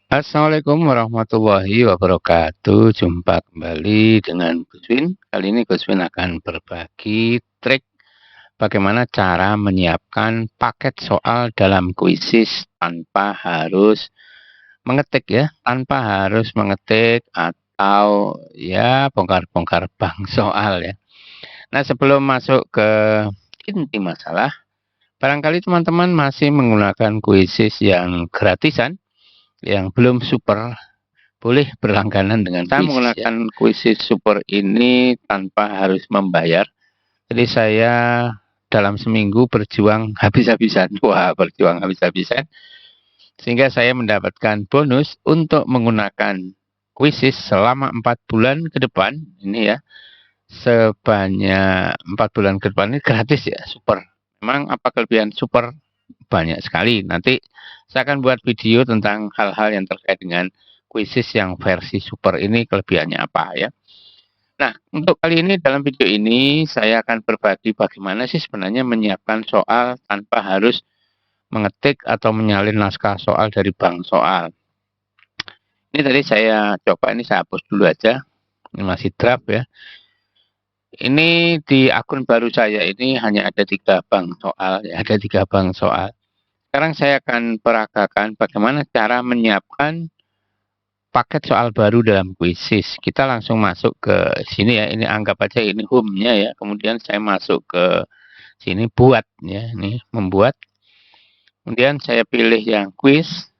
Assalamualaikum warahmatullahi wabarakatuh. Jumpa kembali dengan Guswin. Kali ini Guswin akan berbagi trik bagaimana cara menyiapkan paket soal dalam kuisis tanpa harus mengetik ya, tanpa harus mengetik atau ya bongkar-bongkar bank soal ya. Nah, sebelum masuk ke inti masalah, barangkali teman-teman masih menggunakan kuisis yang gratisan, yang belum super, boleh berlangganan dengan saya menggunakan kuisis super ini tanpa harus membayar. Jadi saya dalam seminggu berjuang habis-habisan. Wah, berjuang habis-habisan. Sehingga saya mendapatkan bonus untuk menggunakan kuisis selama 4 bulan ke depan. Ini ya, sebanyak 4 bulan ke depan ini gratis ya, super. Memang apa kelebihan super? Banyak sekali. Nanti saya akan buat video tentang hal-hal yang terkait dengan kuisis yang versi super ini, kelebihannya apa ya. Nah, untuk kali ini dalam video ini saya akan berbagi bagaimana sih sebenarnya menyiapkan soal tanpa harus mengetik atau menyalin naskah soal dari bank soal. Ini tadi saya coba, ini saya hapus dulu aja. Ini masih draft ya. Ini di akun baru saya ini hanya ada 3 bank soal, ya, ada 3 bank soal. Sekarang saya akan peragakan bagaimana cara menyiapkan paket soal baru dalam kuisis. Kita langsung masuk ke sini ya. Ini anggap aja ini home-nya ya. Kemudian saya masuk ke sini buat ya. Ini membuat. Kemudian saya pilih yang kuis.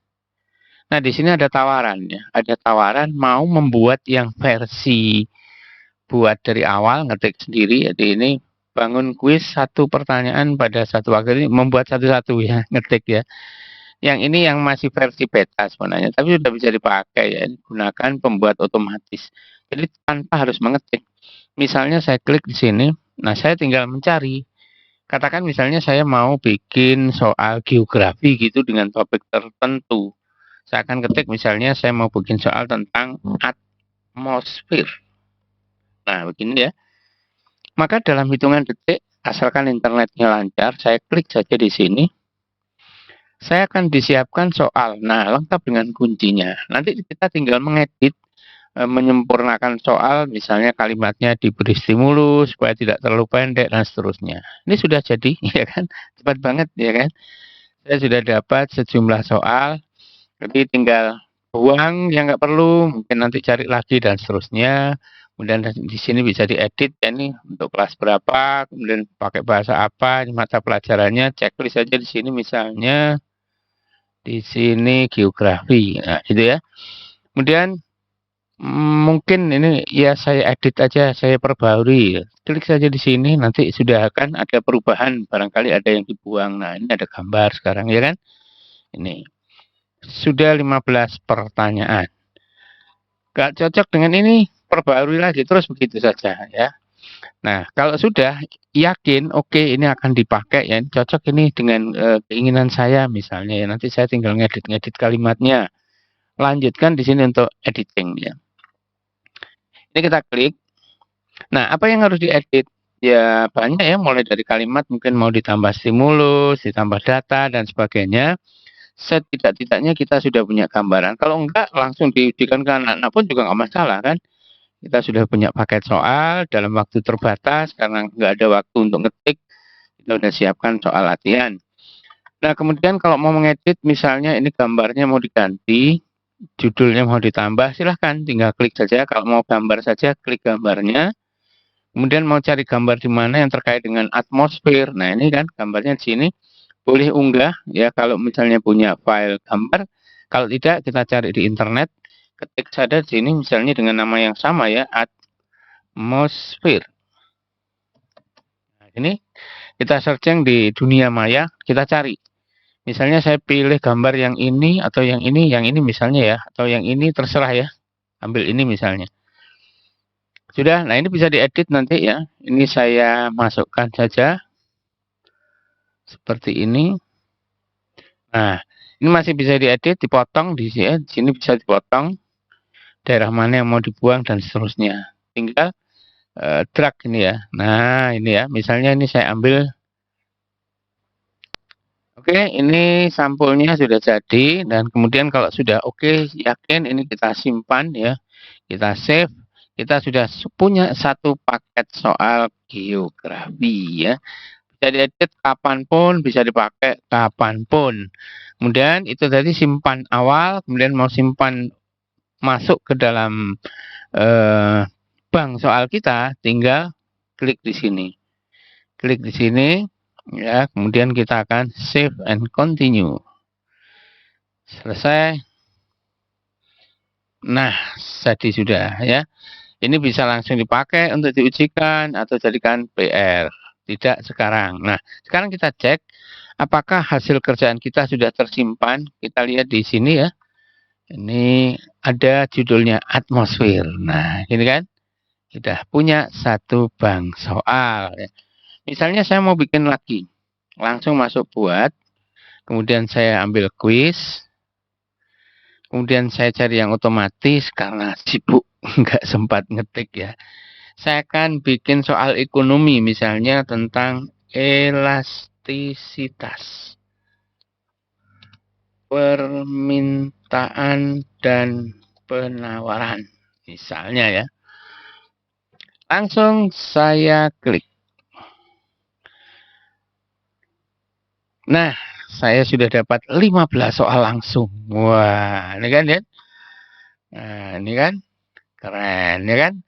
Nah, di sini ada tawaran ya. Ada tawaran mau membuat yang versi buat dari awal, ngetik sendiri. Jadi ini bangun kuis 1 pertanyaan pada 1 waktu, ini membuat satu-satu ya, ngetik ya. Yang ini yang masih versi beta sebenarnya, tapi sudah bisa dipakai ya. Gunakan pembuat otomatis. Jadi tanpa harus mengetik. Misalnya saya klik di sini, nah saya tinggal mencari. Katakan misalnya saya mau bikin soal geografi gitu dengan topik tertentu. Saya akan ketik misalnya saya mau bikin soal tentang atmosfer. Nah, begini ya. Maka dalam hitungan detik, asalkan internetnya lancar, saya klik saja di sini. Saya akan disiapkan soal. Nah, lengkap dengan kuncinya. Nanti kita tinggal mengedit, menyempurnakan soal, misalnya kalimatnya diberi stimulus supaya tidak terlalu pendek dan seterusnya. Ini sudah jadi, ya kan? Cepat banget, ya kan? Saya sudah dapat sejumlah soal. Jadi tinggal buang yang nggak perlu, mungkin nanti cari lagi dan seterusnya. Kemudian di sini bisa diedit ya, ini untuk kelas berapa, kemudian pakai bahasa apa, mata pelajarannya, checklist saja di sini misalnya. Di sini geografi. Nah, gitu ya. Kemudian mungkin ini ya saya edit aja, saya perbarui. Klik saja di sini, nanti sudah akan ada perubahan, barangkali ada yang dibuang. Nah, ini ada gambar sekarang ya kan. Ini sudah 15 pertanyaan. Gak cocok dengan ini, perbarui lagi terus begitu saja ya. Nah, kalau sudah yakin oke, ini akan dipakai ya, cocok ini dengan keinginan saya misalnya ya, nanti saya tinggal ngedit-ngedit kalimatnya. Lanjutkan di sini untuk editing ya. Ini kita klik. Nah, apa yang harus diedit? Ya banyak ya, mulai dari kalimat mungkin mau ditambah stimulus, ditambah data dan sebagainya. Setidak-tidaknya kita sudah punya gambaran. Kalau enggak langsung diujikan ke anak-anak pun juga nggak masalah kan. Kita sudah punya paket soal dalam waktu terbatas karena nggak ada waktu untuk ngetik. Kita sudah siapkan soal latihan. Nah, kemudian kalau mau mengedit misalnya ini gambarnya mau diganti, judulnya mau ditambah, silahkan tinggal klik saja. Kalau mau gambar saja, klik gambarnya. Kemudian mau cari gambar di mana yang terkait dengan atmosfer. Nah, ini kan gambarnya di sini. Boleh unggah ya kalau misalnya punya file gambar. Kalau tidak, kita cari di internet. Ketik saja di sini misalnya dengan nama yang sama ya, atmosfer. Nah, ini kita searching di dunia maya, kita cari. Misalnya saya pilih gambar yang ini misalnya ya, atau yang ini terserah ya. Ambil ini misalnya. Sudah, nah ini bisa diedit nanti ya. Ini saya masukkan saja. Seperti ini. Nah, ini masih bisa diedit, dipotong di sini. Di sini bisa dipotong. Daerah mana yang mau dibuang dan seterusnya. Tinggal drag ini ya. Nah, ini ya. Misalnya ini saya ambil. Oke, ini sampulnya sudah jadi dan kemudian kalau sudah oke, yakin ini kita simpan ya. Kita save. Kita sudah punya satu paket soal geografi ya. Bisa diedit kapanpun, bisa dipakai kapanpun. Kemudian itu tadi simpan awal, kemudian mau simpan masuk ke dalam bank soal kita, tinggal klik di sini. Klik di sini, ya, kemudian kita akan save and continue. Selesai. Nah, jadi sudah ya. Ini bisa langsung dipakai untuk diujikan atau jadikan PR. Tidak sekarang. Nah, sekarang kita cek apakah hasil kerjaan kita sudah tersimpan. Kita lihat di sini ya. Ini ada judulnya atmosfer. Nah, ini kan sudah punya satu bank soal. Misalnya saya mau bikin lagi. Langsung masuk buat. Kemudian saya ambil quiz. Kemudian saya cari yang otomatis karena sibuk nggak sempat ngetik ya. Saya akan bikin soal ekonomi misalnya tentang elastisitas permintaan dan penawaran misalnya ya. Langsung saya klik. Nah, saya sudah dapat 15 soal langsung. Wah, ini kan ya. Nah, ini kan keren ya kan.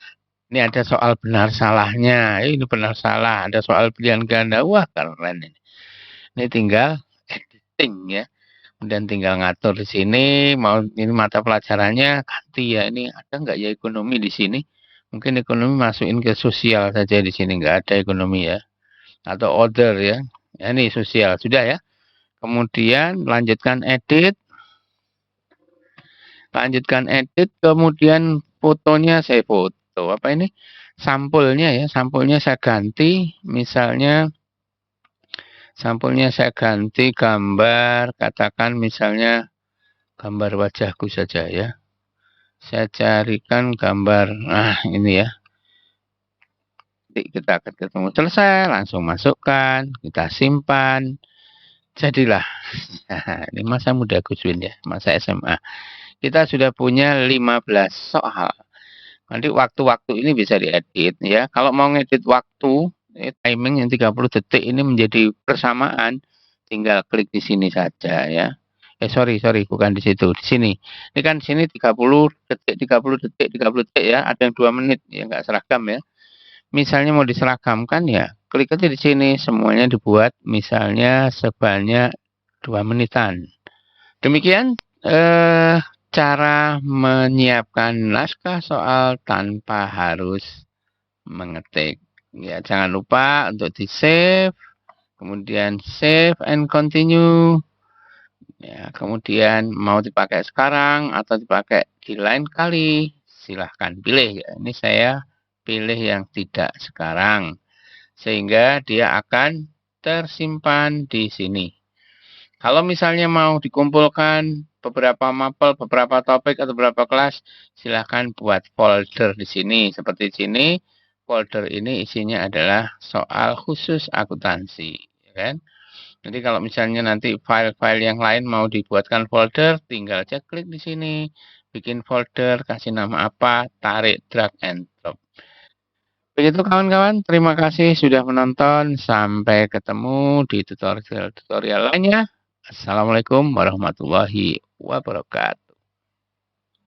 Ini ada soal benar salahnya. Ini benar salah. Ada soal pilihan ganda. Wah, keren ini. Ini tinggal editing ya. Kemudian tinggal ngatur di sini. Mau ini mata pelajarannya ganti ya. Ini ada nggak ya ekonomi di sini? Mungkin ekonomi masukin ke sosial saja di sini. Nggak ada ekonomi ya. Atau order ya. Ya ini sosial. Sudah ya. Kemudian lanjutkan edit. Lanjutkan edit. Kemudian fotonya saya foto. Apa ini? Sampulnya ya. Sampulnya saya ganti. Misalnya sampulnya saya ganti gambar. Katakan misalnya gambar wajahku saja ya. Saya carikan gambar. Nah ini ya. Kita akan ketemu selesai. Langsung masukkan. Kita simpan. Jadilah. Ini masa muda Guswin ya. Masa SMA. Kita sudah punya 15 soal. Nanti waktu-waktu ini bisa diedit ya. Kalau mau ngedit waktu, timing yang 30 detik ini menjadi persamaan, tinggal klik di sini saja ya. Sorry, bukan di situ, di sini. Ini kan sini 30 detik, 30 detik, 30 detik ya. Ada yang 2 menit, ya nggak seragam ya. Misalnya mau diseragamkan ya, klik aja di sini. Semuanya dibuat misalnya sebanyak 2 menitan. Demikian cara menyiapkan naskah soal tanpa harus mengetik. Ya, jangan lupa untuk di-save, kemudian save and continue. Ya, kemudian mau dipakai sekarang atau dipakai di lain kali, silahkan pilih ya. Ini saya pilih yang tidak sekarang, sehingga dia akan tersimpan di sini. Kalau misalnya mau dikumpulkan beberapa mapel, beberapa topik atau beberapa kelas, silahkan buat folder di sini. Seperti sini, folder ini isinya adalah soal khusus akuntansi, ya kan? Jadi kalau misalnya nanti file-file yang lain mau dibuatkan folder, tinggal cek klik di sini, bikin folder, kasih nama apa, tarik, drag and drop. Begitu kawan-kawan, terima kasih sudah menonton. Sampai ketemu di tutorial-tutorial lainnya. Assalamualaikum warahmatullahi wabarakatuh.